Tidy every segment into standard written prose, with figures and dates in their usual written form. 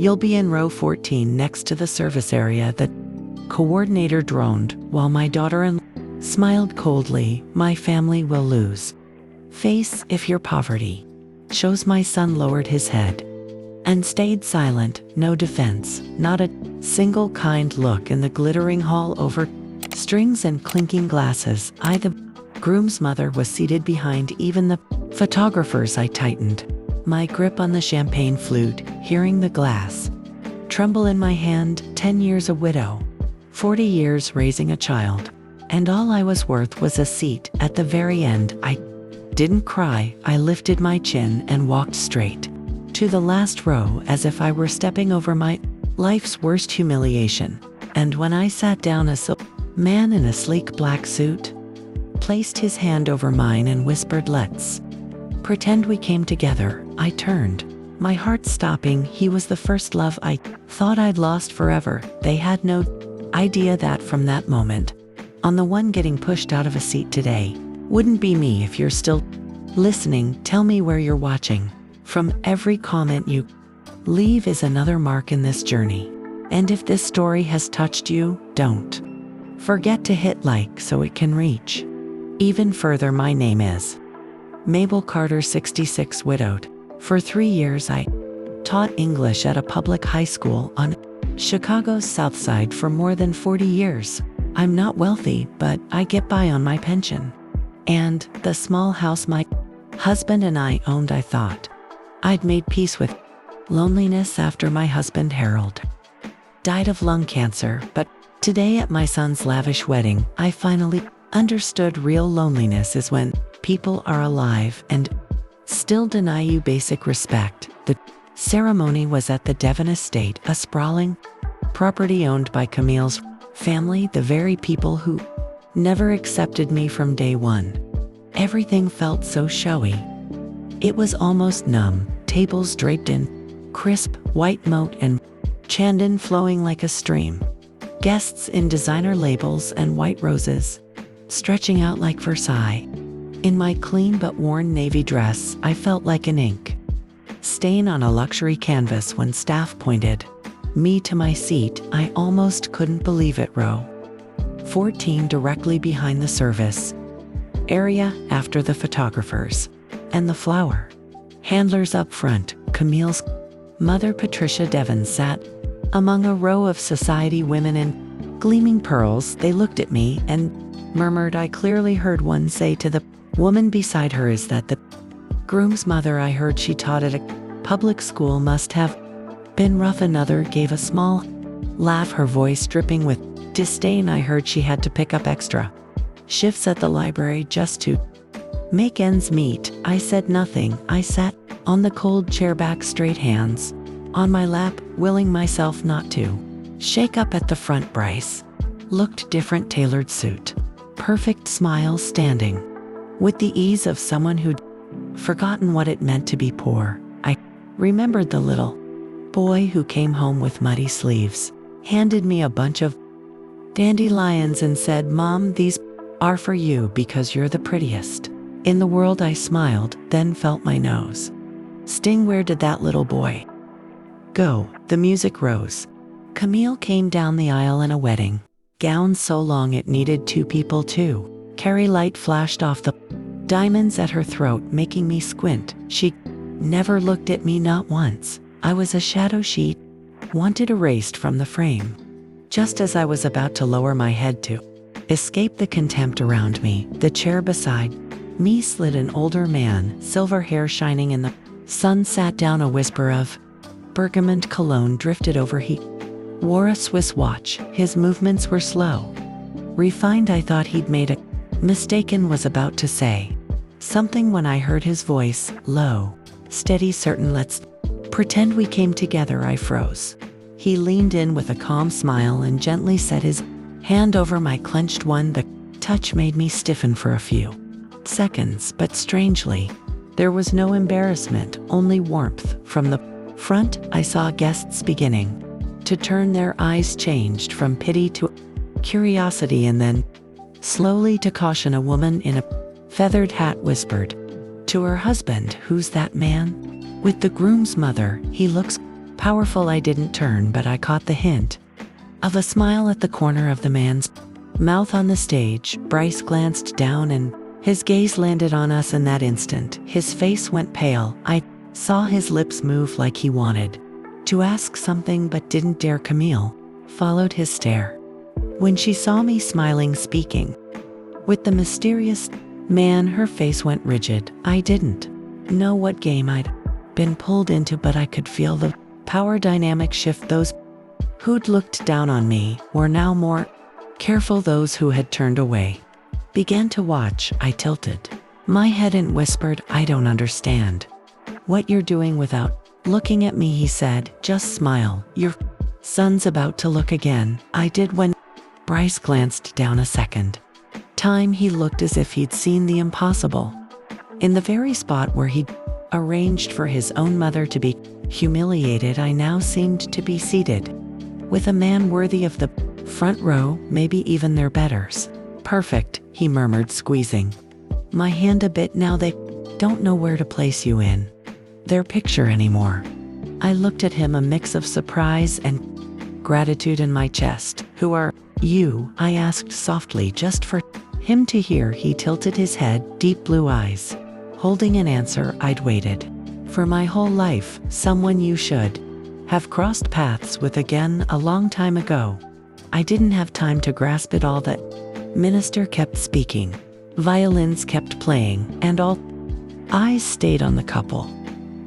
You'll be in row 14 next to the service area, the coordinator droned, while my daughter-in-law smiled coldly. My family will lose face if your poverty shows. My son lowered his head and stayed silent. No defense, not a single kind look in the glittering hall over strings and clinking glasses. The groom's mother was seated behind even the photographers. I tightened my grip on the champagne flute, hearing the glass tremble in my hand. 10 years a widow, 40 years raising a child, and all I was worth was a seat at the very end. I didn't cry. I lifted my chin and walked straight to the last row, as if I were stepping over my life's worst humiliation. And when I sat down, a man in a sleek black suit placed his hand over mine and whispered, "Let's pretend we came together." I turned, my heart stopping. He was the first love I thought I'd lost forever. They had no idea that from that moment on, the one getting pushed out of a seat today wouldn't be me. If you're still listening, tell me where you're watching from. Every comment you leave is another mark in this journey. And if this story has touched you, don't forget to hit like so it can reach even further. My name is Mabel Carter, 66, widowed. For 3 years I taught English at a public high school on Chicago's South Side for more than 40 years. I'm not wealthy, but I get by on my pension and the small house my husband and I owned. I thought I'd made peace with loneliness after my husband Harold died of lung cancer, but today at my son's lavish wedding, I finally understood real loneliness is when people are alive and still deny you basic respect. The ceremony was at the Devon Estate, a sprawling property owned by Camille's family, the very people who never accepted me from day one. Everything felt so showy. It was almost numb. Tables draped in crisp white moat and chandon flowing like a stream. Guests in designer labels and white roses stretching out like Versailles. In my clean but worn navy dress, I felt like an ink stain on a luxury canvas. When staff pointed me to my seat, I almost couldn't believe it. Row 14, directly behind the service area, after the photographers and the flower handlers up front. Camille's mother, Patricia Devon, sat among a row of society women in gleaming pearls. They looked at me and murmured. I clearly heard one say to the woman beside her, "Is that the groom's mother?" I heard she taught at a public school. Must have been rough. Another gave a small laugh, her voice dripping with disdain. I heard she had to pick up extra shifts at the library just to make ends meet. I said nothing. I sat on the cold chair, back straight, hands on my lap, willing myself not to shake up. At the front, Bryce looked different. Tailored suit, perfect smile, standing with the ease of someone who'd forgotten what it meant to be poor. I remembered the little boy who came home with muddy sleeves, handed me a bunch of dandelions and said, "Mom, these are for you because you're the prettiest in the world." I smiled, then felt my nose sting. Where did that little boy go? The music rose. Camille came down the aisle in a wedding gown so long it needed two people to carry. Light flashed off the diamonds at her throat, making me squint. She never looked at me, not once. I was a shadow she wanted erased from the frame. Just as I was about to lower my head to escape the contempt around me, the chair beside me slid. An older man, silver hair shining in the sun, sat down. A whisper of bergamot cologne drifted over. He wore a Swiss watch. His movements were slow, refined. I thought he'd made a mistake and was about to say something when I heard his voice, low, steady, certain. "Let's pretend we came together." I froze. He leaned in with a calm smile and gently set his hand over my clenched one. The touch made me stiffen for a few seconds, but strangely, there was no embarrassment, only warmth. From the front, I saw guests beginning to turn. Their eyes changed from pity to curiosity and then slowly to caution. A woman in a feathered hat whispered to her husband, "Who's that man with the groom's mother? He looks powerful. I didn't turn, but I caught the hint of a smile at the corner of the man's mouth on the stage. Bryce glanced down and his gaze landed on us in that instant. His face went pale. I saw his lips move like he wanted to ask something but didn't dare. Camille followed his stare. When she saw me smiling, speaking with the mysterious man, her face went rigid. I didn't know what game I'd been pulled into, but I could feel the power dynamic shift. Those who'd looked down on me were now more careful. Those who had turned away began to watch. I tilted my head and whispered, "I don't understand what you're doing." Without looking at me, he said, "Just smile. Your son's about to look again." I did. When Bryce glanced down a second time, he looked as if he'd seen the impossible. In the very spot where he'd arranged for his own mother to be humiliated, I now seemed to be seated with a man worthy of the front row, maybe even their betters. "Perfect," he murmured, squeezing my hand a bit. "Now they don't know where to place you in their picture anymore." I looked at him, a mix of surprise and gratitude in my chest. "Who are you?" I asked softly, just for him to hear. He tilted his head, deep blue eyes holding an answer I'd waited for my whole life. "Someone you should have crossed paths with again a long time ago." I didn't have time to grasp it all. The minister kept speaking, violins kept playing, and all eyes stayed on the couple.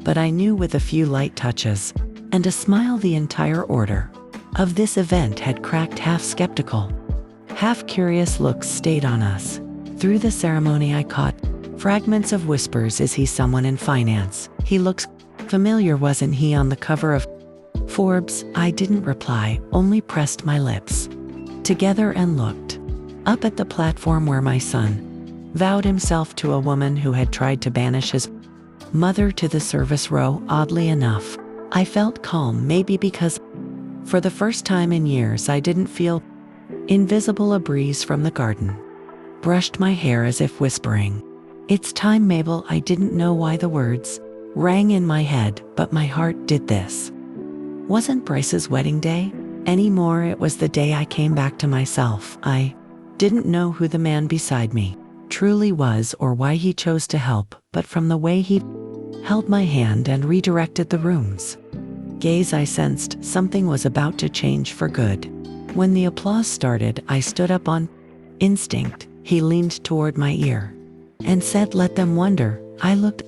But I knew with a few light touches and a smile the entire order of this event had cracked. Half skeptical, half curious looks stayed on us. Through the ceremony I caught fragments of whispers. "Is he someone in finance? He looks familiar. Wasn't he on the cover of Forbes?" I didn't reply, only pressed my lips together and looked up at the platform where my son vowed himself to a woman who had tried to banish his mother to the service row. Oddly enough, I felt calm, maybe because for the first time in years I didn't feel invisible. A breeze from the garden brushed my hair as if whispering, "It's time, Mabel." I didn't know why the words rang in my head, but my heart did. This wasn't Bryce's wedding day anymore. It was the day I came back to myself. I didn't know who the man beside me truly was or why he chose to help, but from the way he held my hand and redirected the room's gaze, I sensed something was about to change for good. When the applause started, I stood up on instinct. He leaned toward my ear and said, "Let them wonder." I looked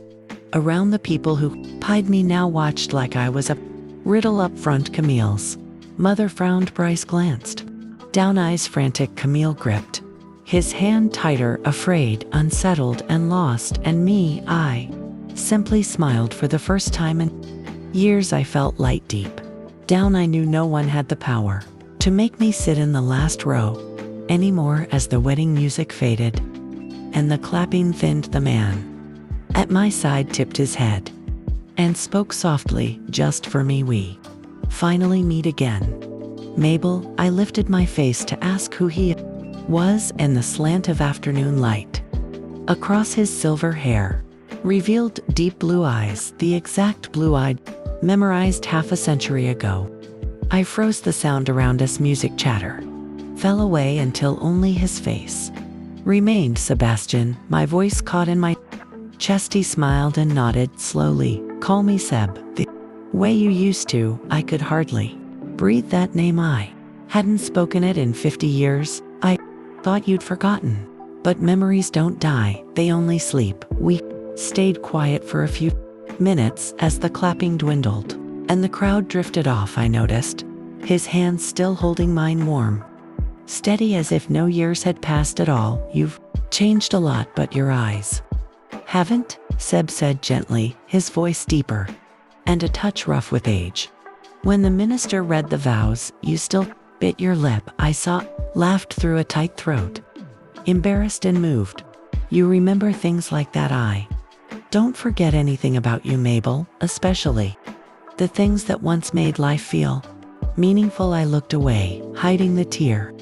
around. The people who pied me now watched like I was a riddle. Up front, Camille's mother frowned. Bryce glanced down, eyes frantic. Camille gripped his hand tighter, afraid, unsettled, and lost. And me, I simply smiled. For the first time in years, I felt light deep down. I knew no one had the power to make me sit in the last row anymore. As the wedding music faded and the clapping thinned, the man at my side tipped his head and spoke softly, "Just for me, we finally meet again, Mabel." I lifted my face to ask who he was, and the slant of afternoon light across his silver hair revealed deep blue eyes, the exact blue I'd memorized half a century ago. I froze. The sound around us, music chatter, fell away until only his face remained. "Sebastian," my voice caught in my chest. He smiled and nodded slowly. "Call me Seb. The way you used to." I could hardly breathe that name. I hadn't spoken it in 50 years. "I thought you'd forgotten." But memories don't die, they only sleep. We stayed quiet for a few minutes as the clapping dwindled and the crowd drifted off. I noticed his hands still holding mine, warm, steady, as if no years had passed at all. "You've changed a lot, but your eyes haven't," Seb said gently, his voice deeper and a touch rough with age. When the minister read the vows, "You still bit your lip," I saw, laughed through a tight throat, embarrassed and moved. "You remember things like that. I don't forget anything about you, Mabel, especially the things that once made life feel meaningful." I looked away, hiding the tear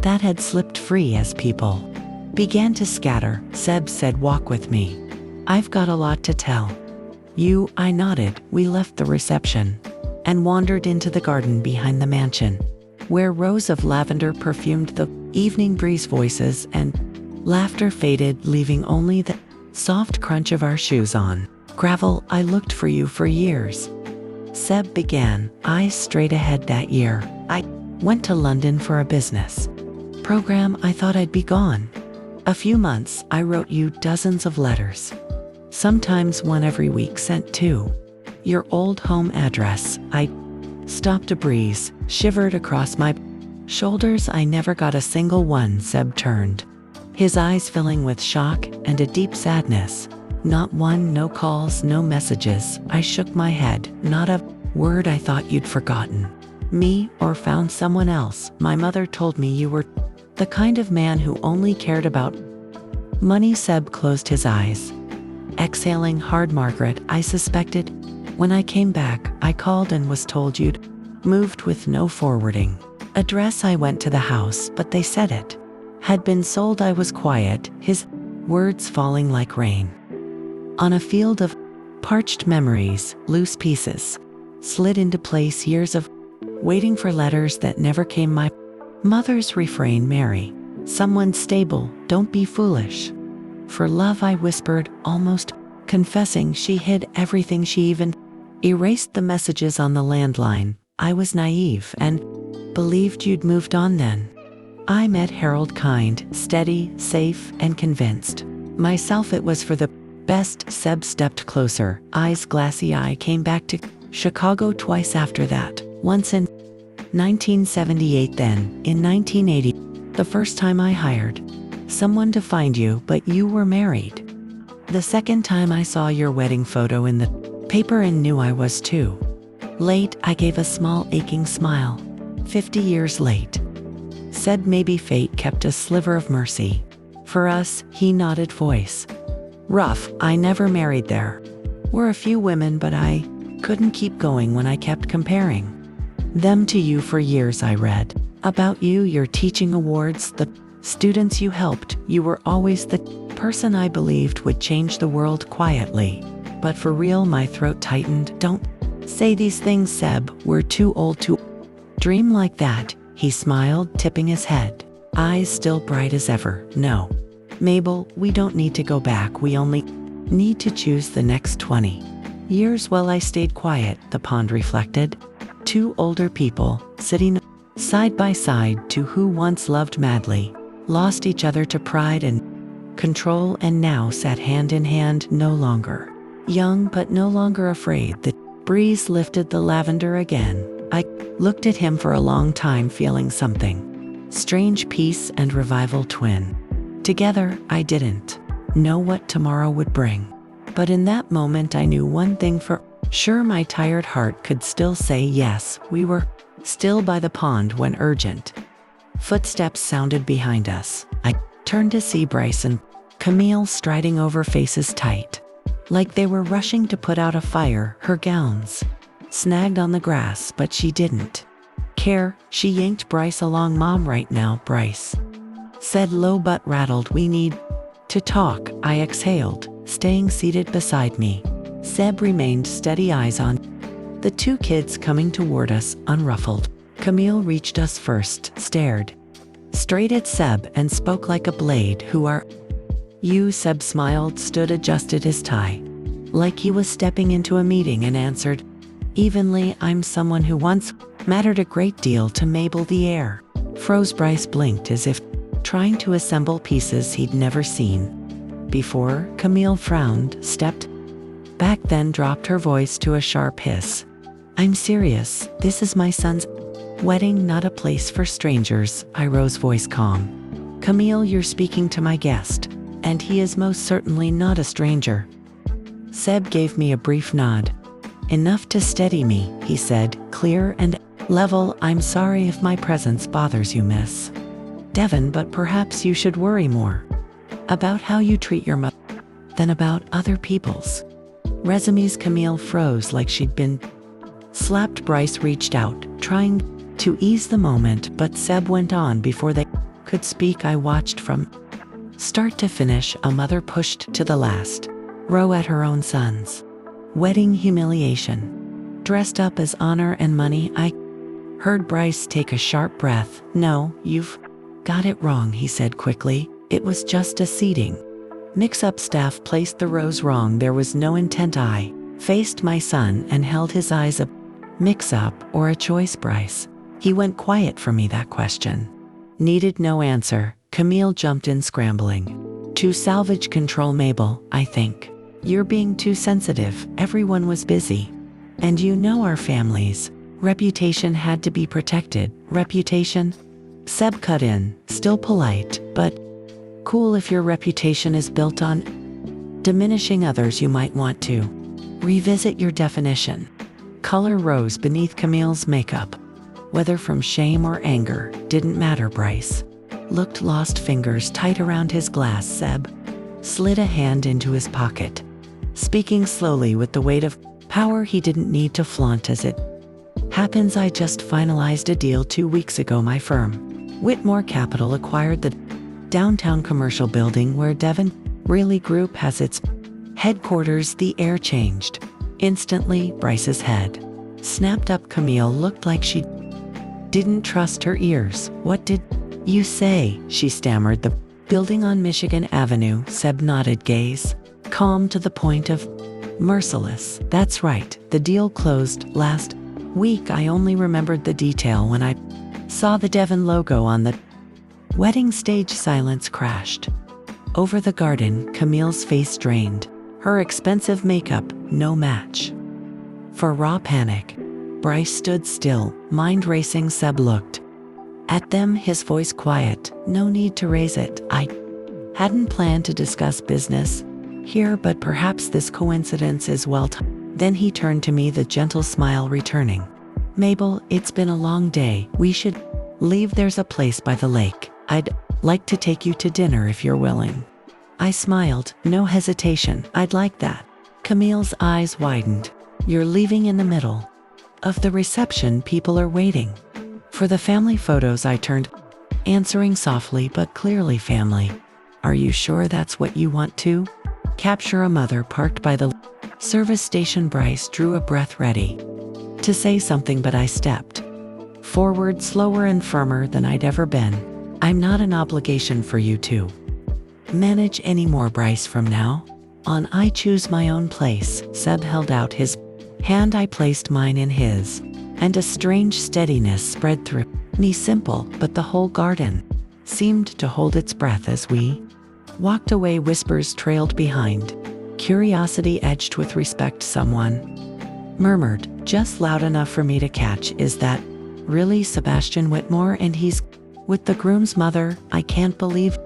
that had slipped free as people began to scatter. Seb said, "Walk with me. I've got a lot to tell you." I nodded. We left the reception and wandered into the garden behind the mansion, where rows of lavender perfumed the evening breeze. Voices and laughter faded, leaving only the soft crunch of our shoes on gravel. I looked for you for years, Seb began, eyes straight ahead. That year, I went to London for a business program. I thought I'd be gone. A few months, I wrote you dozens of letters, sometimes one every week, sent to your old home address. I stopped a breeze, shivered across my shoulders. I never got a single one. Seb turned, his eyes filling with shock and a deep sadness. Not one, no calls, no messages. I shook my head. Not a word. I thought you'd forgotten me or found someone else. My mother told me you were the kind of man who only cared about money. Seb closed his eyes, exhaling hard. Margaret, I suspected. When I came back, I called and was told you'd moved with no forwarding address. I went to the house, but they said it had been sold. I was quiet, his words falling like rain on a field of parched memories. Loose pieces slid into place. Years of waiting for letters that never came. My mother's refrain, marry someone stable, don't be foolish. For love, I whispered, almost confessing. She hid everything. She even erased the messages on the landline. I was naive and believed you'd moved on then. I met Harold, kind, steady, safe, and convinced myself it was for the best. Seb stepped closer, eyes glassy. I came back to Chicago twice after that. Once in 1978, then in 1980. The first time I hired someone to find you, but you were married. The second time I saw your wedding photo in the paper and knew I was too late. I gave a small aching smile. 50 years late. Said maybe fate kept a sliver of mercy for us. He nodded, voice rough. I never married. There were a few women, but I couldn't keep going when I kept comparing them to you. For years I read about you, your teaching awards, the students you helped. You were always the person I believed would change the world. Quietly, but for real. My throat tightened. Don't say these things, Seb. We're too old to dream like that. He smiled, tipping his head, eyes still bright as ever. No, Mabel, we don't need to go back. We only need to choose the next 20 years. Well, I stayed quiet. The pond reflected. Two older people, sitting side by side, two who once loved madly, lost each other to pride and control, and now sat hand in hand, no longer young but no longer afraid. The breeze lifted the lavender again. I looked at him for a long time, feeling something strange, peace and revival twin together. I didn't know what tomorrow would bring, but in that moment I knew one thing for sure. My tired heart could still say yes. We were still by the pond when urgent footsteps sounded behind us. I turned to see Bryce and Camille striding over, faces tight, like they were rushing to put out a fire. Her gowns snagged on the grass, but she didn't care. She yanked Bryce along. Mom, right now, Bryce said low but rattled. We need to talk. I exhaled, staying seated beside me. Seb remained steady, eyes on the two kids coming toward us, unruffled. Camille reached us first, stared straight at Seb and spoke like a blade. Who are you? Seb smiled, stood, adjusted his tie, like he was stepping into a meeting, and answered evenly, I'm someone who once mattered a great deal to Mabel. The air froze. Bryce blinked as if trying to assemble pieces he'd never seen before. Camille frowned, stepped back, then dropped her voice to a sharp hiss. I'm serious. This is my son's wedding, not a place for strangers. I rose, voice calm. Camille, you're speaking to my guest, and he is most certainly not a stranger. Seb gave me a brief nod. Enough to steady me, he said, clear and level. I'm sorry if my presence bothers you, Miss Devon, but perhaps you should worry more about how you treat your mother than about other people's resumes. Camille froze like she'd been slapped. Bryce reached out, trying to ease the moment, but Seb went on before they could speak. I watched from start to finish. A mother pushed to the last row at her own son's wedding. Humiliation dressed up as honor and money. I heard Bryce take a sharp breath. No, you've got it wrong, he said quickly. It was just a seating mix-up. Staff placed the rows wrong. There was no intent. I faced my son and held his eyes. A mix-up or a choice, Bryce? He went quiet for me. That question needed no answer. Camille jumped in, scrambling to salvage control. Mabel, I think you're being too sensitive. Everyone was busy. And you know our family's reputation had to be protected. Reputation? Seb cut in, still polite, but cool. If your reputation is built on diminishing others, you might want to revisit your definition. Color rose beneath Camille's makeup. Whether from shame or anger, didn't matter. Bryce looked lost, fingers tight around his glass. Seb slid a hand into his pocket, speaking slowly with the weight of power he didn't need to flaunt. As it happens, I just finalized a deal 2 weeks ago. My firm, Whitmore Capital, acquired the downtown commercial building where Devon Really Group has its headquarters. The air changed instantly. Bryce's head snapped up. Camille looked like she didn't trust her ears. What did you say? She stammered. The building on Michigan Avenue. Seb nodded, gaze calm to the point of merciless. That's right. The deal closed last week. I only remembered the detail when I saw the Devon logo on the wedding stage. Silence crashed over the garden. Camille's face drained. Her expensive makeup, no match for raw panic. Bryce stood still, mind racing. Seb looked at them, his voice quiet. No need to raise it. I hadn't planned to discuss business here, but perhaps this coincidence is well timed. Then he turned to me, the gentle smile returning. Mabel, it's been a long day. We should leave. There's a place by the lake. I'd like to take you to dinner if you're willing. I smiled, no hesitation. I'd like that. Camille's eyes widened. You're leaving in the middle of the reception? People are waiting for the family photos. I turned, answering softly but clearly. Family? Are you sure that's what you want to capture? A mother parked by the service station. Bryce drew a breath, ready to say something, but I stepped forward, slower and firmer than I'd ever been. I'm not an obligation for you to manage anymore, Bryce. From now on, I choose my own place. Seb held out his hand. I placed mine in his, and a strange steadiness spread through me. Simple, but the whole garden seemed to hold its breath as we walked away. Whispers trailed behind. Curiosity edged with respect. Someone murmured, just loud enough for me to catch, is that really Sebastian Whitmore? And he's with the groom's mother? I can't believe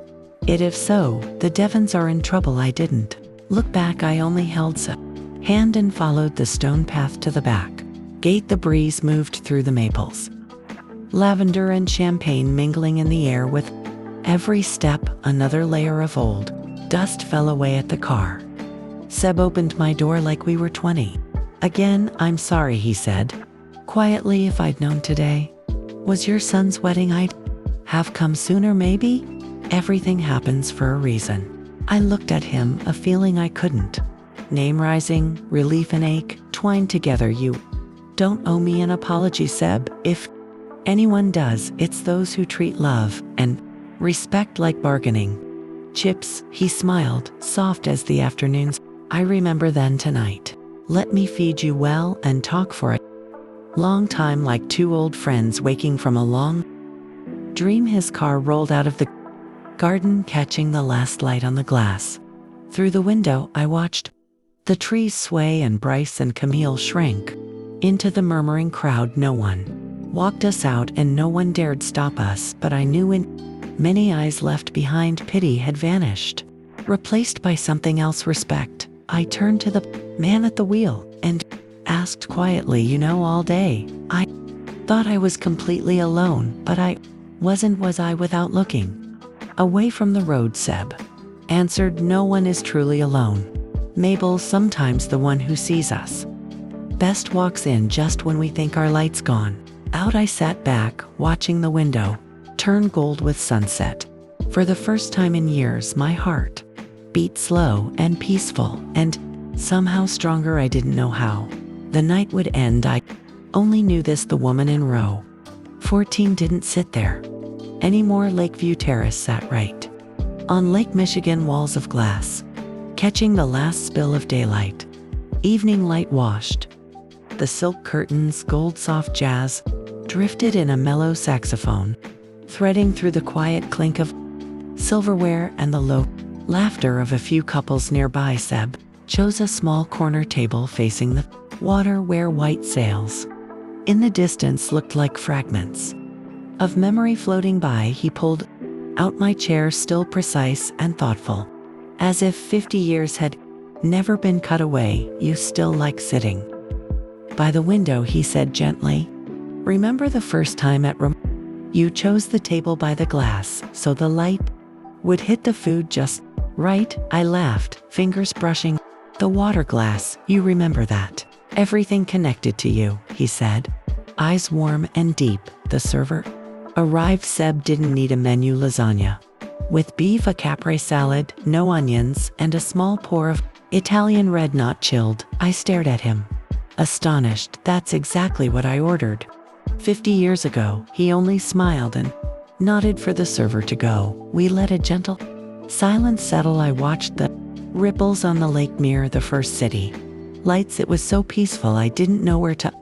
it. If so, the Devons are in trouble. I didn't look back. I only held Seb's hand and followed the stone path to the back gate. The breeze moved through the maples, lavender and champagne mingling in the air with every step. Another layer of old dust fell away at the car. Seb opened my door like we were 20 again. I'm sorry, he said quietly. If I'd known today was your son's wedding, I'd have come sooner. Maybe everything happens for a reason. I looked at him, a feeling I couldn't name rising, relief and ache twined together. You don't owe me an apology, Seb. If anyone does, it's those who treat love and respect like bargaining chips. He smiled, soft as the afternoons I remember. Then tonight, let me feed you well and talk for a long time, like two old friends waking from a long dream. His car rolled out of the garden, catching the last light on the glass. Through the window, I watched the trees sway and Bryce and Camille shrink into the murmuring crowd. No one walked us out and no one dared stop us, but I knew in many eyes left behind, pity had vanished, replaced by something else, respect. I turned to the man at the wheel and asked quietly, you know, all day I thought I was completely alone, but I wasn't. Was I? Without looking away from the road, Seb answered, no one is truly alone. Mabel, sometimes the one who sees us best walks in just when we think our light's gone out. I sat back, watching the window turn gold with sunset. For the first time in years, my heart beat slow and peaceful, and somehow stronger. I didn't know how the night would end. I only knew this: the woman in row 14 didn't sit there anymore. Lakeview Terrace sat right on Lake Michigan, walls of glass, catching the last spill of daylight. Evening light washed the silk curtains, gold soft jazz drifted in a mellow saxophone, threading through the quiet clink of silverware and the low laughter of a few couples nearby. Seb chose a small corner table facing the water where white sails in the distance looked like fragments of memory floating by. He pulled out my chair, still precise and thoughtful, as if 50 years had never been cut away. You still like sitting by the window, he said gently. Remember the first time at you chose the table by the glass so the light would hit the food just right? I laughed, fingers brushing the water glass. You remember that? Everything connected to you, he said, eyes warm and deep. The server arrived. Seb didn't need a menu: lasagna with beef, a capre salad, no onions, and a small pour of Italian red, not chilled. I stared at him, astonished. That's exactly what I ordered 50 years ago. He only smiled and nodded for the server to go. We let a gentle silence settle. I watched the ripples on the lake mirror the first city lights. It was so peaceful I didn't know where to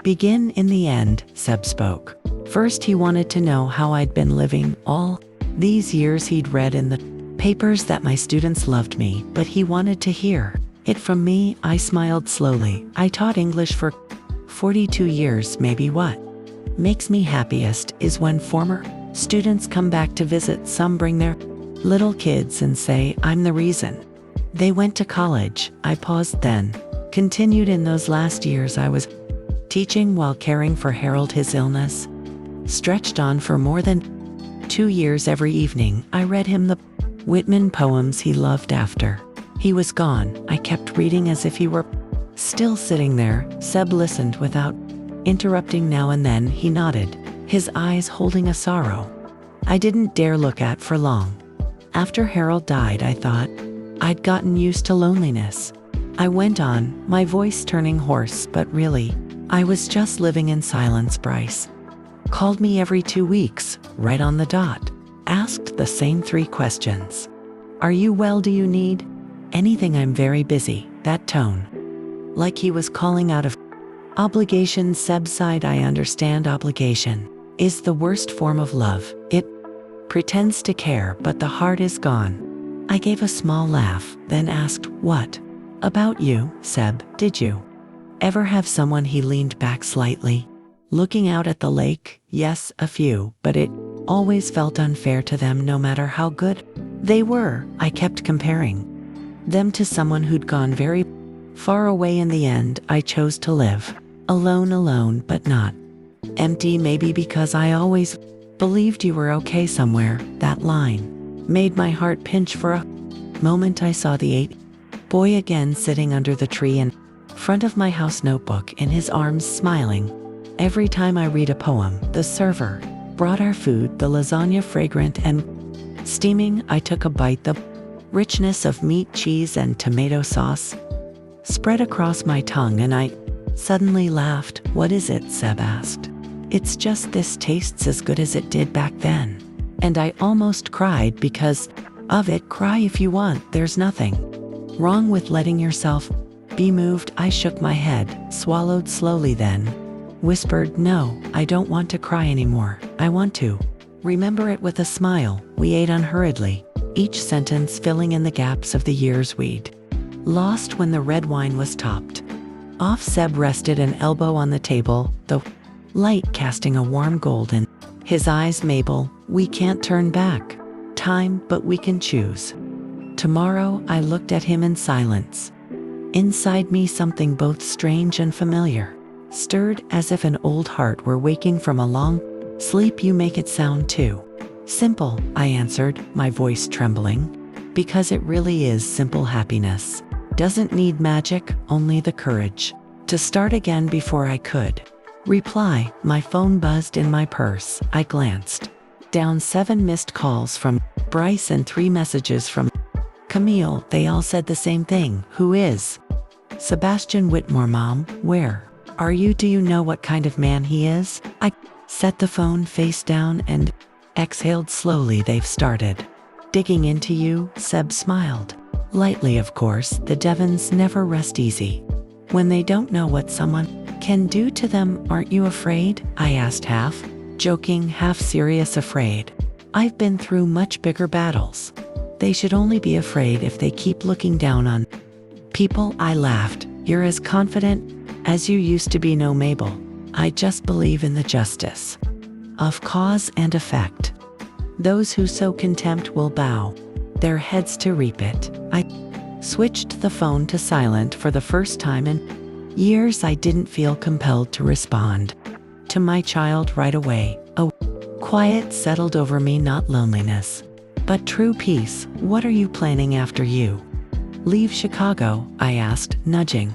begin. In the end, Seb spoke. First, he wanted to know how I'd been living all these years. He'd read in the papers that my students loved me, but he wanted to hear it from me. I smiled slowly. I taught English for 42 years. Maybe what makes me happiest is when former students come back to visit. Some bring their little kids and say, I'm the reason they went to college. I paused, then continued. In those last years I was teaching while caring for Harold. His illness stretched on for more than 2 years. Every evening I read him the Whitman poems he loved. After he was gone, I kept reading as if he were still sitting there. Seb listened without interrupting. Now and then he nodded, his eyes holding a sorrow I didn't dare look at for long. After Harold died, I thought I'd gotten used to loneliness. I went on, my voice turning hoarse, but really, I was just living in silence. Bryce called me every 2 weeks, right on the dot, asked the same 3 questions. Are you well? Do you need anything? I'm very busy. That tone, like he was calling out of obligation. Seb sighed. I understand. Obligation is the worst form of love. It pretends to care, but the heart is gone. I gave a small laugh, then asked, what about you, Seb? Did you ever have someone? He leaned back slightly, looking out at the lake. Yes, a few, but it always felt unfair to them. No matter how good they were, I kept comparing them to someone who'd gone very far away. In the end, I chose to live alone, but not empty. Maybe because I always believed you were okay somewhere. That line made my heart pinch. For a moment I saw the 8-boy again, sitting under the tree in front of my house, notebook in his arms, smiling. Every time I read a poem, the server brought our food, the lasagna fragrant and steaming. I took a bite. The richness of meat, cheese, and tomato sauce spread across my tongue, and I suddenly laughed. What is it? Seb asked. It's just this tastes as good as it did back then. And I almost cried because of it. Cry if you want. There's nothing wrong with letting yourself be moved. I shook my head, swallowed slowly, then whispered, no, I don't want to cry anymore. I want to remember it. With a smile, we ate unhurriedly, each sentence filling in the gaps of the years we'd lost. When the red wine was topped off, Seb rested an elbow on the table, the light casting a warm gold in his eyes. Mabel, we can't turn back time, but we can choose tomorrow. I looked at him in silence. Inside me, something both strange and familiar stirred, as if an old heart were waking from a long sleep. You make it sound too simple, I answered, my voice trembling. Because it really is simple. Happiness doesn't need magic, only the courage to start again. Before I could reply, my phone buzzed in my purse. I glanced down. 7 missed calls from Bryce and 3 messages from Camille. They all said the same thing. Who is Sebastian Whitmore, Mom, where are you? Do you know what kind of man he is? I set the phone face down and exhaled slowly. They've started digging into you, Seb smiled. Lightly, of course, the Devons never rest easy. When they don't know what someone can do to them, aren't you afraid? I asked, half joking, half serious. Afraid? I've been through much bigger battles. They should only be afraid if they keep looking down on people. I laughed. You're as confident as you used to be. No, Mabel. I just believe in the justice of cause and effect. Those who sow contempt will bow their heads to reap it. I switched the phone to silent. For the first time in years, I didn't feel compelled to respond to my child right away. A quiet settled over me, not loneliness, but true peace. What are you planning after you leave Chicago? I asked, nudging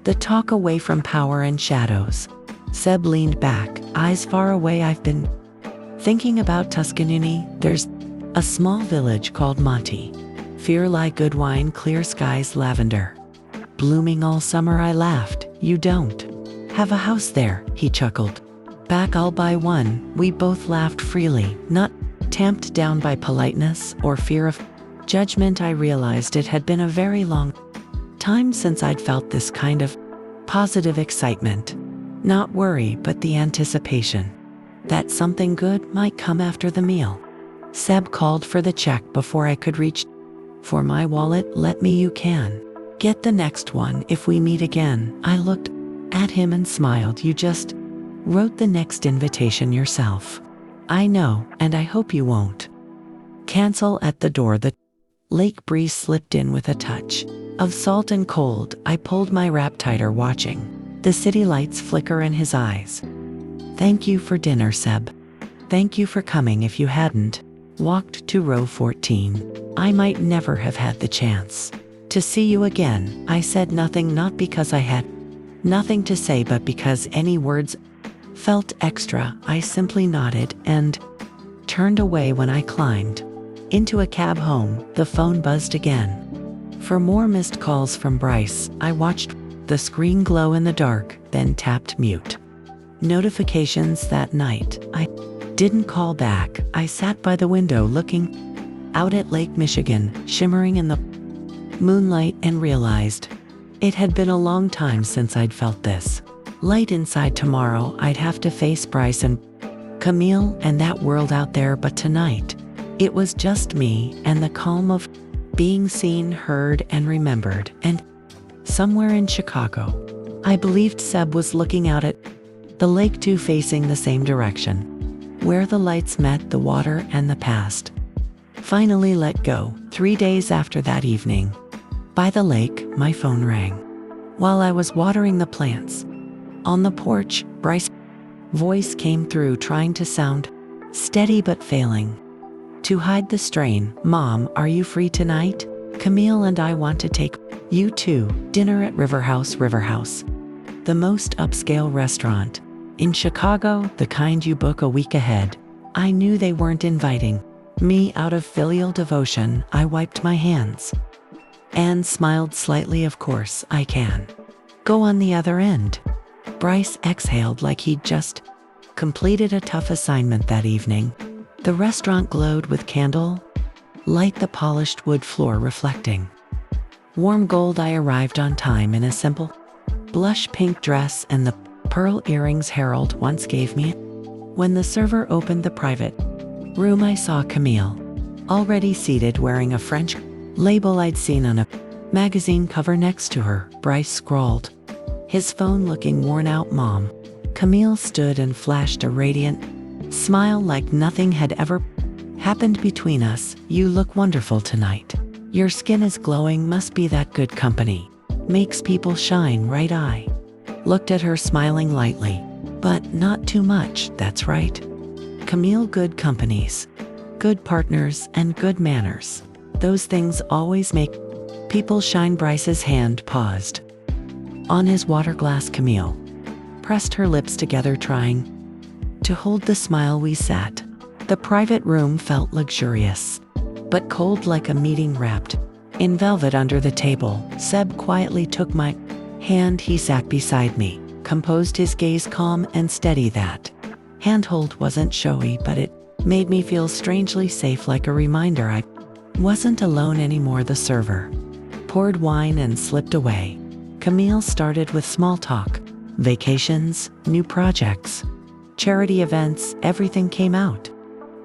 the talk away from power and shadows. Seb leaned back, eyes far away. I've been thinking about Tuscany. There's a small village called Monte. Fear lie good wine, clear skies, lavender blooming all summer. I laughed. You don't have a house there? He chuckled back. I'll buy one. We both laughed freely, not tamped down by politeness or fear of judgment. I realized it had been a very long time since I'd felt this kind of positive excitement. Not worry, but the anticipation that something good might come after the meal. Seb called for the check before I could reach for my wallet. Let me. You can get the next one if we meet again. I looked at him and smiled. You just wrote the next invitation yourself. I know, and I hope you won't cancel. At the door, the lake breeze slipped in with a touch of salt and cold. I pulled my wrap tighter, watching the city lights flicker in his eyes. Thank you for dinner, Seb. Thank you for coming. If you hadn't walked to row 14, I might never have had the chance to see you again. I said nothing, not because I had nothing to say, but because any words felt extra. I simply nodded and turned away. When I climbed into a cab home, the phone buzzed again for more missed calls from Bryce. I watched the screen glow in the dark, then tapped mute notifications. That night, I didn't call back. I sat by the window looking out at Lake Michigan, shimmering in the moonlight, and realized it had been a long time since I'd felt this light inside. Tomorrow, I'd have to face Bryce and Camille and that world out there, but tonight, it was just me and the calm of being seen, heard, and remembered. And somewhere in Chicago, I believed Seb was looking out at the lake too, facing the same direction, where the lights met, the water and the past finally let go. 3 days after that evening, by the lake, my phone rang. While I was watering the plants on the porch, Bryce's voice came through, trying to sound steady but failing to hide the strain. Mom, are you free tonight? Camille and I want to take you to dinner at River House, the most upscale restaurant in Chicago, the kind you book a week ahead. I knew they weren't inviting me out of filial devotion. I wiped my hands and smiled slightly. Of course I can go on the other end. Bryce exhaled like he'd just completed a tough assignment that evening. The restaurant glowed with candle light, the polished wood floor reflecting warm gold. I arrived on time in a simple blush pink dress and the pearl earrings Harold once gave me. When the server opened the private room, I saw Camille already seated, wearing a French label I'd seen on a magazine cover. Next to her, Bryce scrawled his phone, looking worn out. Mom. Camille stood and flashed a radiant smile like nothing had ever happened between us. You look wonderful tonight. Your skin is glowing. Must be that good company makes people shine, right? I looked at her, smiling lightly, but not too much. That's right, Camille. Good companies, good partners, and good manners. Those things always make people shine. Bryce's hand paused on his water glass. Camille pressed her lips together, trying to hold the smile. We sat. The private room felt luxurious, but cold, like a meeting wrapped in velvet under the table. Seb quietly took my hand, he sat beside me, composed, his gaze calm and steady. That handhold wasn't showy, but it made me feel strangely safe, like a reminder I wasn't alone anymore. The server poured wine and slipped away. Camille started with small talk. Vacations, new projects, charity events, everything came out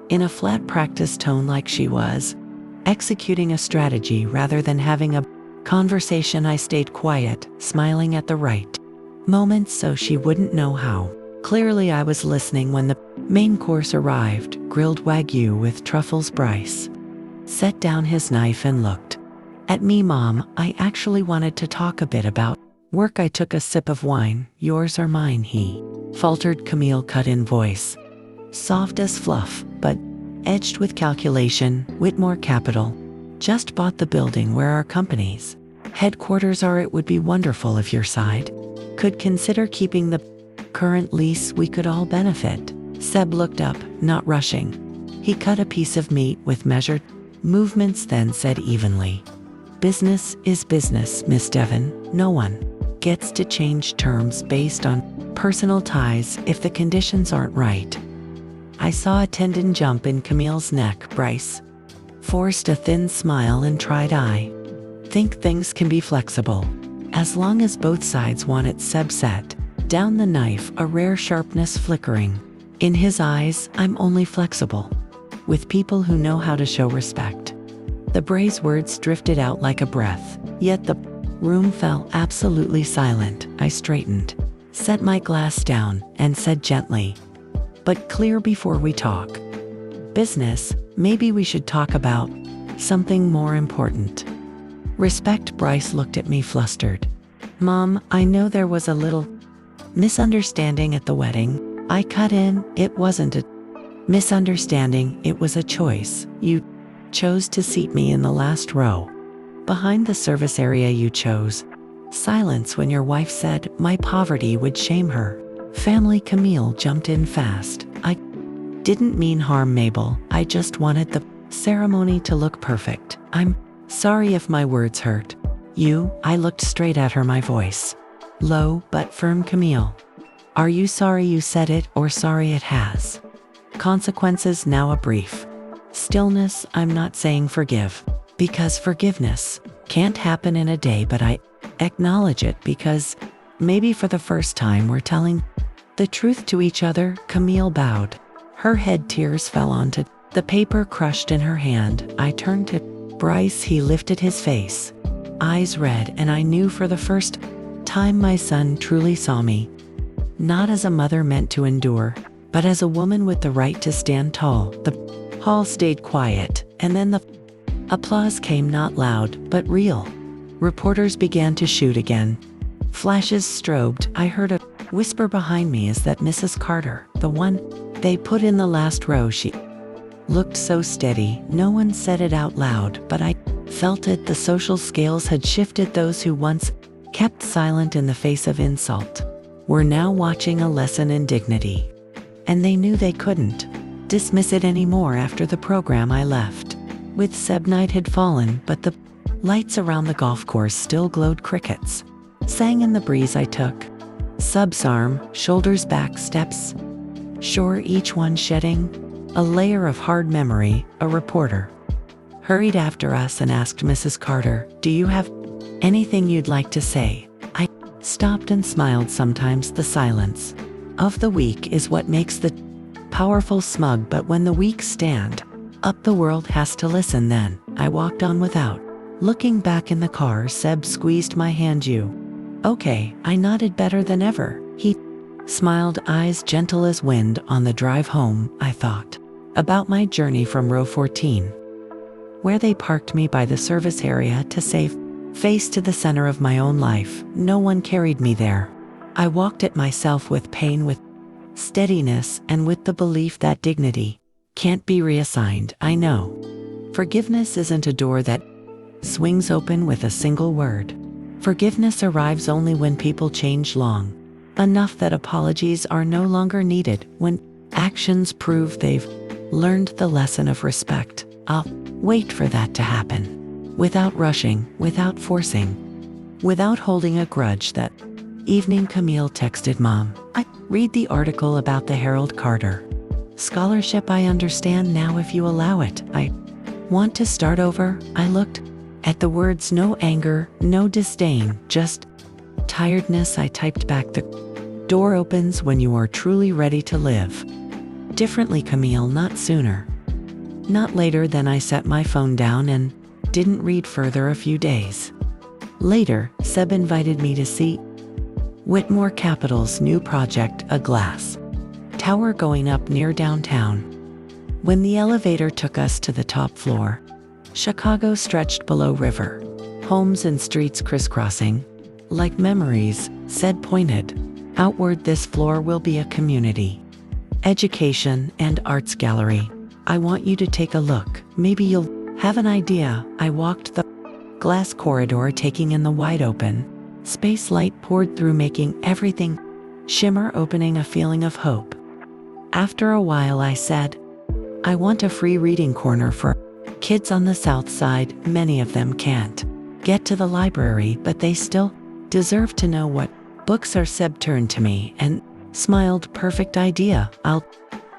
in a flat practice tone, like she was executing a strategy rather than having a conversation. I stayed quiet, smiling at the right moments so she wouldn't know how clearly I was listening. When the main course arrived, grilled Wagyu with truffles, Bryce set down his knife and looked at me. Mom, I actually wanted to talk a bit about work. I took a sip of wine. Yours or mine, he faltered. Camille cut in, voice soft as fluff, but edged with calculation. Whitmore Capital just bought the building where our company's headquarters are. It would be wonderful if your side could consider keeping the current lease. We could all benefit. Seb looked up, not rushing. He cut a piece of meat with measured movements, then said evenly, business is business, Miss Devon. No one gets to change terms based on personal ties if the conditions aren't right. I saw a tendon jump in Camille's neck. Bryce forced a thin smile and tried, I think things can be flexible as long as both sides want it. Seb set down the knife, a rare sharpness flickering in his eyes. I'm only flexible with people who know how to show respect. The brazen words drifted out like a breath, yet the room fell absolutely silent. I straightened, set my glass down, and said gently but clear, before we talk business, maybe we should talk about something more important. Respect. Bryce looked at me, flustered. Mom, I know there was a little misunderstanding at the wedding. I cut in. It wasn't a misunderstanding, it was a choice. You chose to seat me in the last row behind the service area. You chose silence when your wife said my poverty would shame her family. Camille jumped in fast. I didn't mean harm, Mabel. I just wanted the ceremony to look perfect. I'm sorry if my words hurt you. I looked straight at her, my voice low but firm. Camille, are you sorry you said it, or sorry it has consequences? Now a brief stillness. I'm not saying forgive, because forgiveness can't happen in a day, but I acknowledge it because maybe for the first time we're telling the truth to each other. Camille bowed her head. Tears fell onto the paper crushed in her hand. I turned to Bryce. He lifted his face, eyes red, and I knew for the first time my son truly saw me, not as a mother meant to endure, but as a woman with the right to stand tall. The hall stayed quiet, and then the applause came, not loud, but real. Reporters began to shoot again. Flashes strobed. I heard a whisper behind me, is that Mrs. Carter, the one they put in the last row? She looked so steady. No one said it out loud, but I felt it. The social scales had shifted. Those who once kept silent in the face of insult were now watching a lesson in dignity. And they knew they couldn't dismiss it anymore. After the program, I left with Seb. Night had fallen, but the lights around the golf course still glowed. Crickets sang in the breeze. I took Sub's arm, shoulders back, steps sure, each one shedding a layer of hard memory. A reporter hurried after us and asked Mrs. Carter, do you have anything you'd like to say? I stopped and smiled. Sometimes the silence of the weak is what makes the powerful smug, but when the weak stand up, the world has to listen. Then I walked on without looking back. In the car, Seb squeezed my hand. You okay? I nodded. Better than ever. He smiled, eyes gentle as wind. On the drive home, I thought about my journey from row 14, where they parked me by the service area, to save face to the center of my own life. No one carried me there. I walked it myself, with pain, with steadiness, and with the belief that dignity can't be reassigned. I know forgiveness isn't a door that swings open with a single word. Forgiveness arrives only when people change long enough that apologies are no longer needed, when actions prove they've learned the lesson of respect. I'll wait for that to happen, without rushing, without forcing, Without holding a grudge that evening, Camille texted Mom, "I read the article about the Harold Carter scholarship. I understand now if you allow it. I want to start over." I looked at the words, no anger, no disdain, just tiredness. I typed back, "The door opens when you are truly ready to live differently, Camille, not sooner, not later." Then I set my phone down and didn't read further. A few days later, Seb invited me to see Whitmore Capital's new project, a glass tower going up near downtown. When the elevator took us to the top floor, Chicago stretched below, river, homes and streets crisscrossing like memories. Seb pointed outward. "This floor will be a community, education, and arts gallery. I want you to take a look. Maybe you'll have an idea." I walked the glass corridor, taking in the wide open space. Light poured through, making everything shimmer, opening a feeling of hope. After a while, I said, "I want a free reading corner for kids on the South Side. Many of them can't get to the library, but they still deserve to know what books are." Seb turned to me and smiled. "Perfect idea. I'll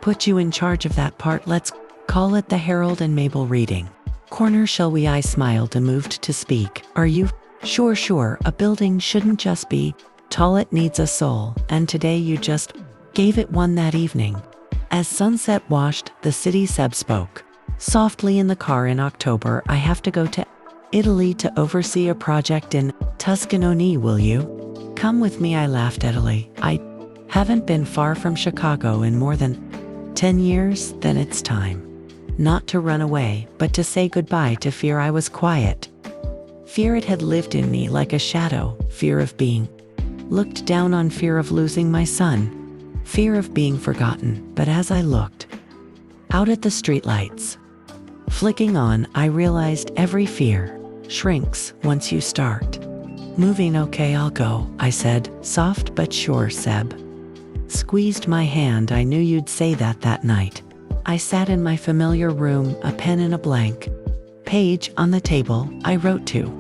put you in charge of that part. Let's call it the Harold and Mabel Reading Corner, shall we?" I smiled and moved to speak. "Are you sure. A building shouldn't just be tall, it needs a soul. And today you just gave it one." That evening, as sunset washed the city, Seb spoke softly in the car. "In October, I have to go to Italy to oversee a project in Tuscany. Will you come with me?" I laughed idly. "I haven't been far from Chicago in more than 10 years. Then it's time not to run away, but to say goodbye to fear." I was quiet. Fear, it had lived in me like a shadow. Fear of being looked down on, fear of losing my son, fear of being forgotten. But as I looked out at the streetlights flicking on, I realized every fear shrinks once you start moving. "Okay, I'll go," I said, soft but sure. Seb squeezed my hand. "I knew you'd say that night." I sat in my familiar room, a pen in a blank page on the table. I wrote to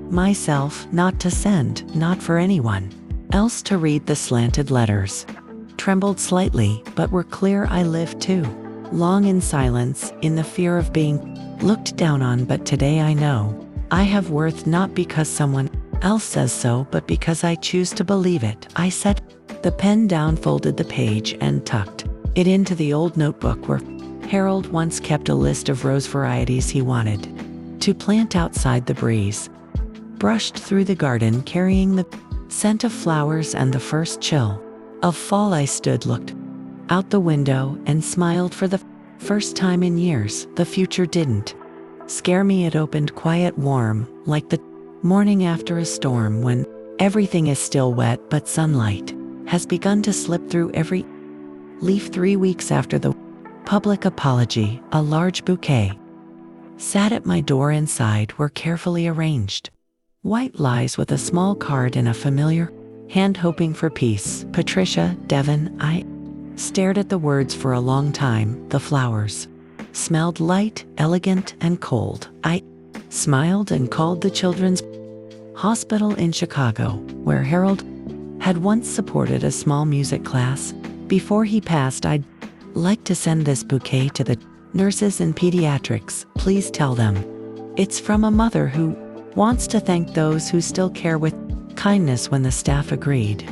myself not to send, not for anyone else to read. The slanted letters trembled slightly, but were clear. I lived too long in silence, in the fear of being looked down on. But today I know I have worth, not because someone else says so, but because I choose to believe it. I set the pen down, folded the page, and tucked it into the old notebook where Harold once kept a list of rose varieties he wanted to plant outside. The breeze brushed through the garden, carrying the scent of flowers and the first chill of fall. I stood, looked out the window, and smiled for the first time in years. The future didn't scare me. It opened quiet, warm, like the morning after a storm when everything is still wet but sunlight has begun to slip through every leaf. 3 weeks after the public apology, a large bouquet sat at my door. Inside were carefully arranged white lies with a small card in a familiar hand, hoping for peace. "Patricia, Devon." I stared at the words for a long time. The flowers smelled light, elegant, and cold. I smiled and called the Children's Hospital in Chicago, where Harold had once supported a small music class. Before he passed, "I'd like to send this bouquet to the nurses in pediatrics. Please tell them it's from a mother who wants to thank those who still care." With kindness, when the staff agreed,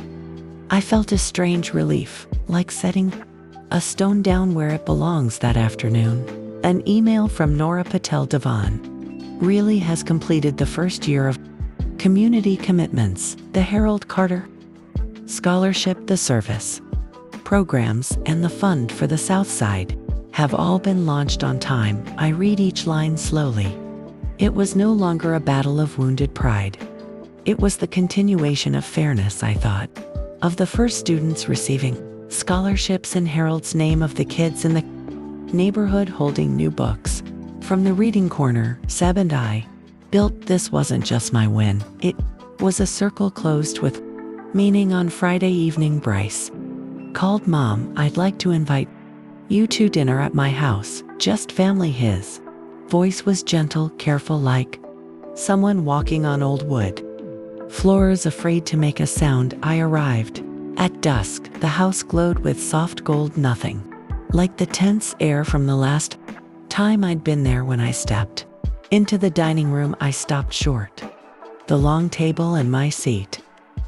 I felt a strange relief, like setting a stone down where it belongs. That afternoon, an email from Nora Patel. "Devon really has completed the first year of community commitments. The Harold Carter Scholarship, the service programs, and the fund for the South Side have all been launched on time." I read each line slowly. It was no longer a battle of wounded pride. It was the continuation of fairness. I thought of the first students receiving scholarships in Harold's name, of the kids in the neighborhood holding new books from the reading corner Seb and I built. This wasn't just my win. It was a circle closed with meaning. On Friday evening, Bryce called Mom. "I'd like to invite you to dinner at my house, just family." His voice was gentle, careful, like someone walking on old wood. Floors afraid to make a sound, I arrived. At dusk, the house glowed with soft gold nothing, like the tense air from the last time I'd been there. When I stepped into the dining room, I stopped short. The long table and my seat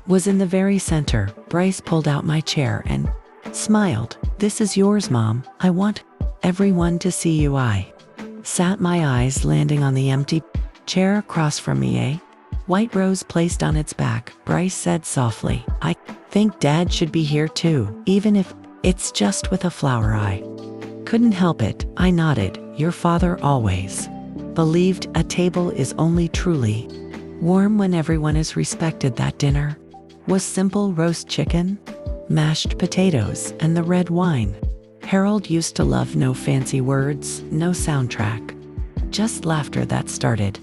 was in the very center. Bryce pulled out my chair and smiled. "This is yours, Mom. I want everyone to see you." I sat, my eyes landing on the empty chair across from me. A white rose placed on its back. Bryce said softly, "I think Dad should be here too, even if it's just with a flower." I couldn't help it. I nodded. "Your father always believed a table is only truly warm when everyone is respected." That dinner was simple: roast chicken, mashed potatoes, and the red wine Harold used to love. No fancy words, no soundtrack, just laughter that started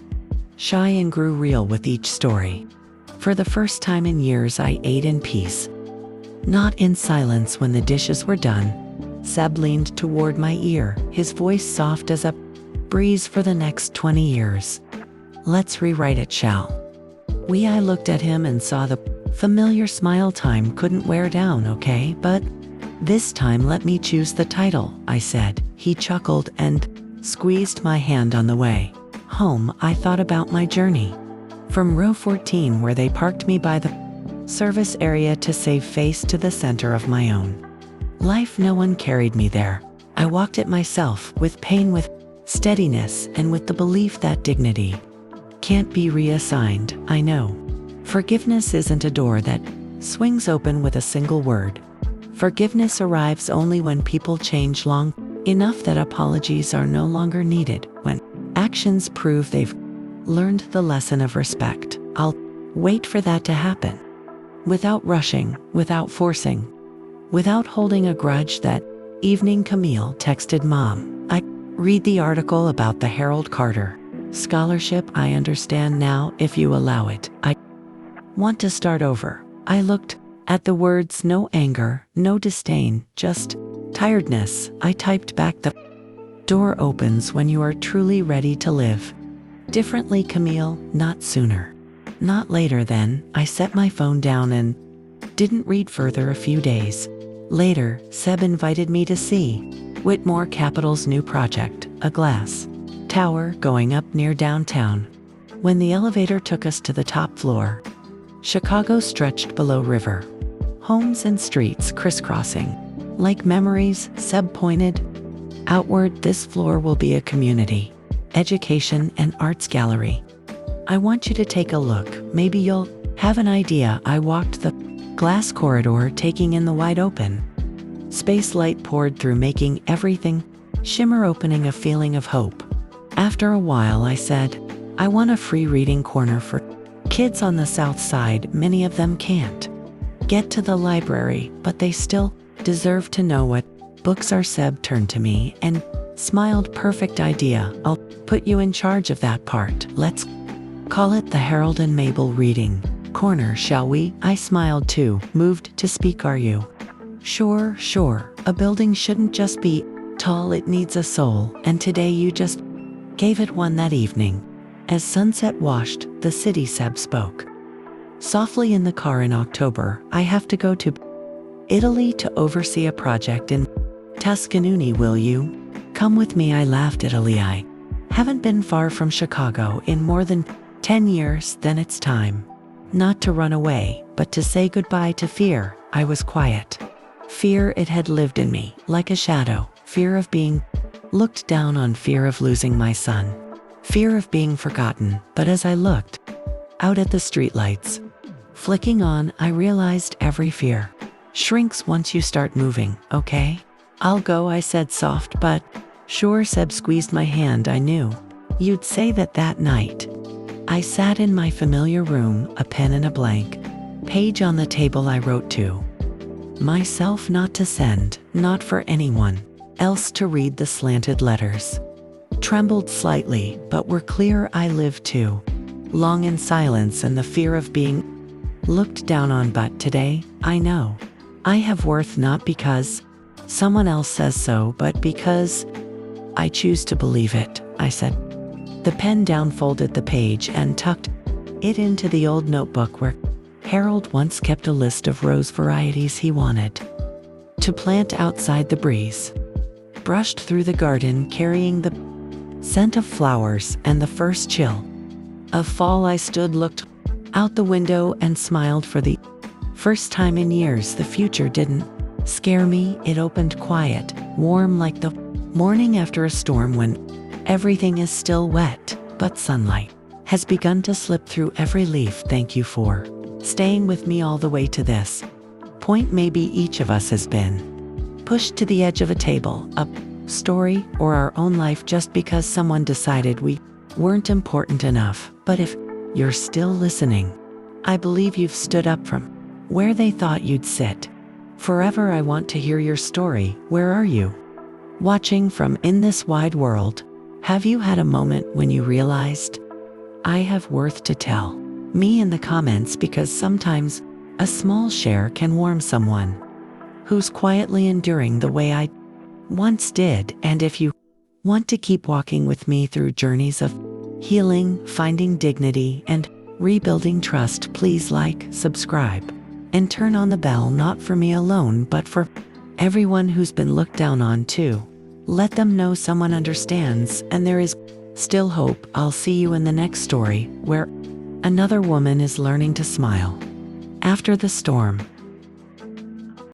shy and grew real with each story. For the first time in years, I ate in peace, not in silence. When the dishes were done, Seb leaned toward my ear, his voice soft as a breeze. "For the next 20 years, let's rewrite it, shall we?" I looked at him and saw the familiar smile. "Time couldn't wear down, okay? But this time let me choose the title," I said. He chuckled and squeezed my hand. On the way home, I thought about my journey from row 14, where they parked me by the service area, to save face, to the center of my own life. No one carried me there. I walked it myself, with pain, with steadiness, and with the belief that dignity can't be reassigned. I know forgiveness isn't a door that swings open with a single word. Forgiveness arrives only when people change long enough that apologies are no longer needed, when actions prove they've learned the lesson of respect. I'll wait for that to happen, without rushing, without forcing, without holding a grudge. That evening, Camille texted Mom, "I read the article about the Harold Carter scholarship. I understand now. If you allow it, I want to start over." I looked at the words, no anger, no disdain, just tiredness. I typed back, "The door opens when you are truly ready to live differently, Camille, not sooner, not later." Then I set my phone down and didn't read further. A few days later, Seb invited me to see Whitmore Capital's new project, a glass tower going up near downtown. When the elevator took us to the top floor, Chicago stretched below, river, homes and streets crisscrossing like memories. Seb pointed outward. "This floor will be a community, education, and arts gallery. I want you to take a look. Maybe you'll have an idea." I walked the glass corridor, taking in the wide open space. Light poured through, making everything shimmer, opening a feeling of hope. After a while, I said, "I want a free reading corner for kids on the South Side. Many of them can't get to the library, but they still deserve to know what books are." Seb turned to me and smiled. "Perfect idea. I'll put you in charge of that part. Let's call it the Harold and Mabel Reading Corner, shall we?" I smiled too, moved to speak. "Are you sure. A building shouldn't just be tall, it needs a soul, and today you just gave it one." That evening, as sunset washed the city, Seb spoke softly in the car. "In October, I have to go to Italy to oversee a project in Tuscany. Will you come with me?" I laughed. "Italy? I haven't been far from Chicago in more than 10 years. Then it's time not to run away, but to say goodbye to fear." I was quiet. Fear, it had lived in me like a shadow. Fear of being looked down on, fear of losing my son, fear of being forgotten. But as I looked out at the streetlights flicking on, I realized every fear shrinks once you start moving. "Okay, I'll go," I said, soft but sure. Seb squeezed my hand. "I knew you'd say that." That night, I sat in my familiar room, a pen and a blank page on the table. I wrote to myself not to send, not for anyone else to read. The slanted letters trembled slightly, but were clear. I lived too long in silence and the fear of being looked down on. But today, I know I have worth, not because someone else says so, but because I choose to believe it. I set the pen down, folded the page, and tucked it into the old notebook where Harold once kept a list of rose varieties he wanted to plant outside the breeze. Brushed through the garden carrying the scent of flowers and the first chill of fall. I looked out the window and smiled for the first time in years. The future didn't scare me. It opened quiet, warm like the morning after a storm when everything is still wet, but sunlight has begun to slip through every leaf. Thank you for staying with me all the way to this point. Maybe each of us has been pushed to the edge of a table, a story, or our own life just because someone decided we weren't important enough. But if you're still listening, I believe you've stood up from where they thought you'd sit forever. I want to hear your story. Where are you watching from in this wide world? Have you had a moment when you realized, I have worth to tell? Me in the comments, because sometimes a small share can warm someone who's quietly enduring the way I once did. And if you want to keep walking with me through journeys of healing, finding dignity, and rebuilding trust, please like, subscribe, and turn on the bell, not for me alone, but for everyone who's been looked down on too. Let them know someone understands, and there is still hope. I'll see you in the next story, where another woman is learning to smile after the storm.